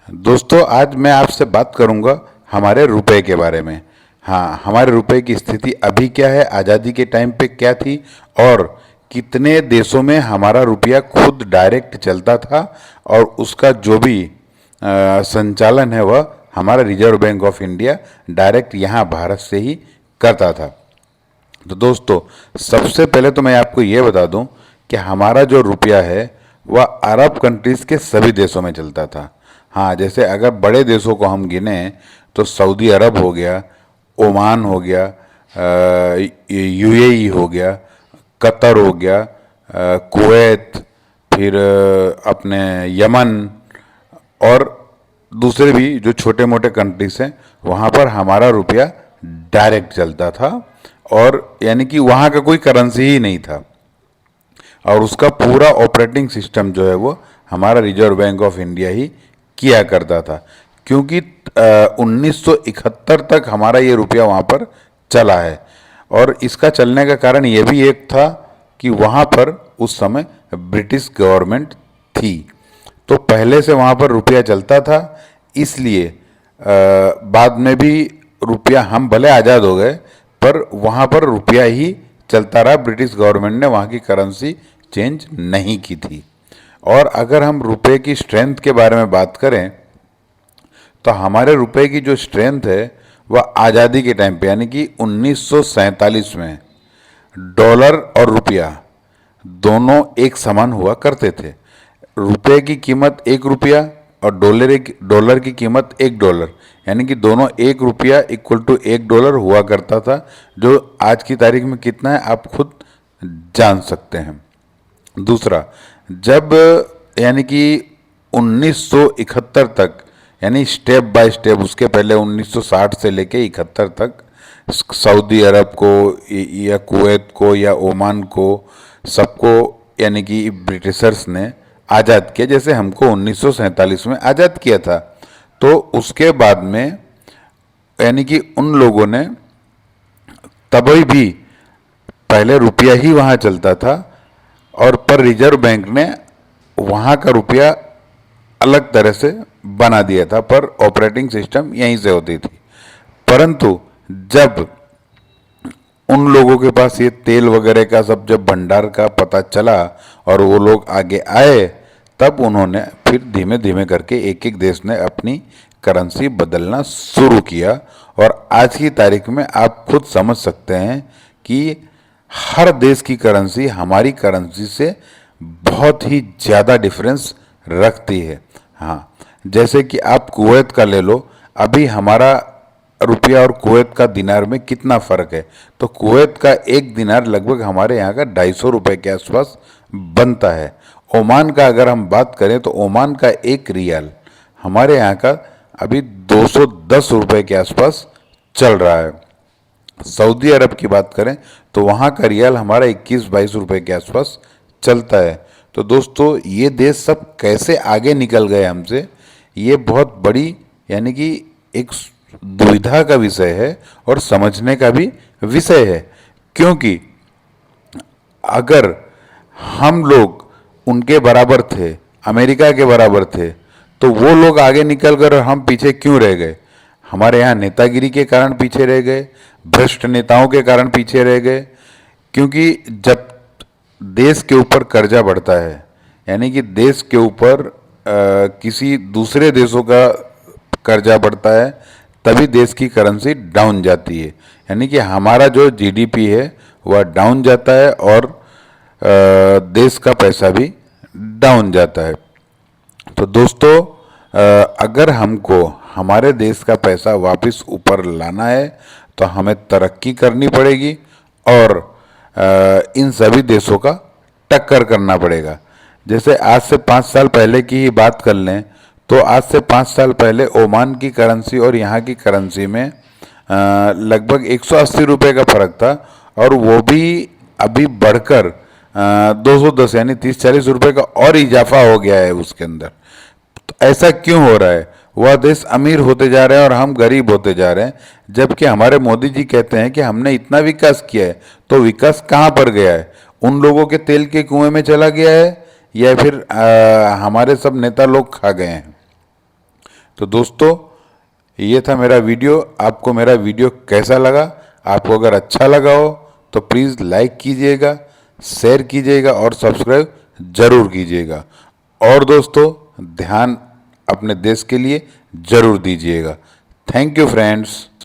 दोस्तों, आज मैं आपसे बात करूंगा हमारे रुपए के बारे में। हाँ, हमारे रुपए की स्थिति अभी क्या है, आज़ादी के टाइम पे क्या थी और कितने देशों में हमारा रुपया खुद डायरेक्ट चलता था और उसका जो भी संचालन है वह हमारा reserve bank of India direct यहाँ भारत से ही करता था। तो दोस्तों, सबसे पहले तो मैं आपको ये बता दूं कि हमारा जो रुपया है वह अरब कंट्रीज़ के सभी देशों में चलता था। हाँ, जैसे अगर बड़े देशों को हम गिने तो सऊदी अरब हो गया, ओमान हो गया, यूएई हो गया, कतर हो गया, कुवैत, फिर अपने यमन और दूसरे भी जो छोटे मोटे कंट्रीज हैं वहाँ पर हमारा रुपया डायरेक्ट चलता था और यानी कि वहाँ का कोई करेंसी ही नहीं था और उसका पूरा ऑपरेटिंग सिस्टम जो है वो हमारा रिजर्व बैंक ऑफ इंडिया ही किया करता था, क्योंकि 1971 तक हमारा ये रुपया वहाँ पर चला है। और इसका चलने का कारण ये भी एक था कि वहाँ पर उस समय ब्रिटिश गवर्नमेंट थी, तो पहले से वहाँ पर रुपया चलता था। इसलिए बाद में भी रुपया, हम भले आज़ाद हो गए पर वहाँ पर रुपया ही चलता रहा। ब्रिटिश गवर्नमेंट ने वहाँ की करेंसी चेंज नहीं की थी। और अगर हम रुपए की स्ट्रेंथ के बारे में बात करें तो हमारे रुपए की जो स्ट्रेंथ है वह आज़ादी के टाइम पे यानी कि 1947 में डॉलर और रुपया दोनों एक समान हुआ करते थे। रुपए की कीमत 1 रुपया और डॉलर की कीमत 1 डॉलर, यानी कि दोनों 1 रुपया इक्वल टू 1 डॉलर हुआ करता था, जो आज की तारीख में कितना है आप खुद जान सकते हैं। दूसरा, जब यानी कि 1971 तक, यानी स्टेप बाय स्टेप, उसके पहले 1960 से लेके 71 तक सऊदी अरब को या कुवैत को या ओमान को सबको यानी कि ब्रिटिशर्स ने आज़ाद किया, जैसे हमको 1947 में आज़ाद किया था। तो उसके बाद में यानी कि उन लोगों ने तभी भी पहले रुपया ही वहाँ चलता था और पर रिजर्व बैंक ने वहाँ का रुपया अलग तरह से बना दिया था, पर ऑपरेटिंग सिस्टम यहीं से होती थी। परंतु जब उन लोगों के पास ये तेल वगैरह का सब जब भंडार का पता चला और वो लोग आगे आए, तब उन्होंने फिर धीमे धीमे करके एक एक देश ने अपनी करेंसी बदलना शुरू किया। और आज की तारीख में आप खुद समझ सकते हैं कि हर देश की करेंसी हमारी करेंसी से बहुत ही ज़्यादा डिफरेंस रखती है। हाँ, जैसे कि आप कुवैत का ले लो, अभी हमारा रुपया और कुवैत का दिनार में कितना फ़र्क है, तो कुवैत का एक दिनार लगभग हमारे यहाँ का 250 रुपये के आसपास बनता है। ओमान का अगर हम बात करें तो ओमान का एक रियाल हमारे यहाँ का अभी 210 रुपये के आसपास चल रहा है। सऊदी अरब की बात करें तो वहाँ का रियाल हमारा 21-22 रुपये के आसपास चलता है। तो दोस्तों, ये देश सब कैसे आगे निकल गए हमसे, ये बहुत बड़ी यानी कि एक दुविधा का विषय है और समझने का भी विषय है। क्योंकि अगर हम लोग उनके बराबर थे, अमेरिका के बराबर थे, तो वो लोग आगे निकल कर और हम पीछे क्यों रह गए? हमारे यहाँ नेतागिरी के कारण पीछे रह गए, भ्रष्ट नेताओं के कारण पीछे रह गए। क्योंकि जब देश के ऊपर कर्जा बढ़ता है, यानी कि देश के ऊपर किसी दूसरे देशों का कर्जा बढ़ता है, तभी देश की करेंसी डाउन जाती है, यानी कि हमारा जो जीडीपी है वह डाउन जाता है और देश का पैसा भी डाउन जाता है। तो दोस्तों, अगर हमको हमारे देश का पैसा वापस ऊपर लाना है तो हमें तरक्की करनी पड़ेगी और इन सभी देशों का टक्कर करना पड़ेगा। जैसे आज से 5 साल पहले की ही बात कर लें तो आज से 5 साल पहले ओमान की करेंसी और यहाँ की करेंसी में लगभग 180 रुपये का फ़र्क था और वो भी अभी बढ़कर 210 यानी 30-40 रुपये का और इजाफा हो गया है उसके अंदर। तो ऐसा क्यों हो रहा है? वह देश अमीर होते जा रहे हैं और हम गरीब होते जा रहे हैं, जबकि हमारे मोदी जी कहते हैं कि हमने इतना विकास किया है। तो विकास कहाँ पर गया है? उन लोगों के तेल के कुएं में चला गया है या फिर हमारे सब नेता लोग खा गए हैं? तो दोस्तों, ये था मेरा वीडियो। आपको मेरा वीडियो कैसा लगा? आपको अगर अच्छा लगा हो तो प्लीज़ लाइक कीजिएगा, शेयर कीजिएगा और सब्सक्राइब ज़रूर कीजिएगा। और दोस्तों, ध्यान अपने देश के लिए ज़रूर दीजिएगा। Thank you friends.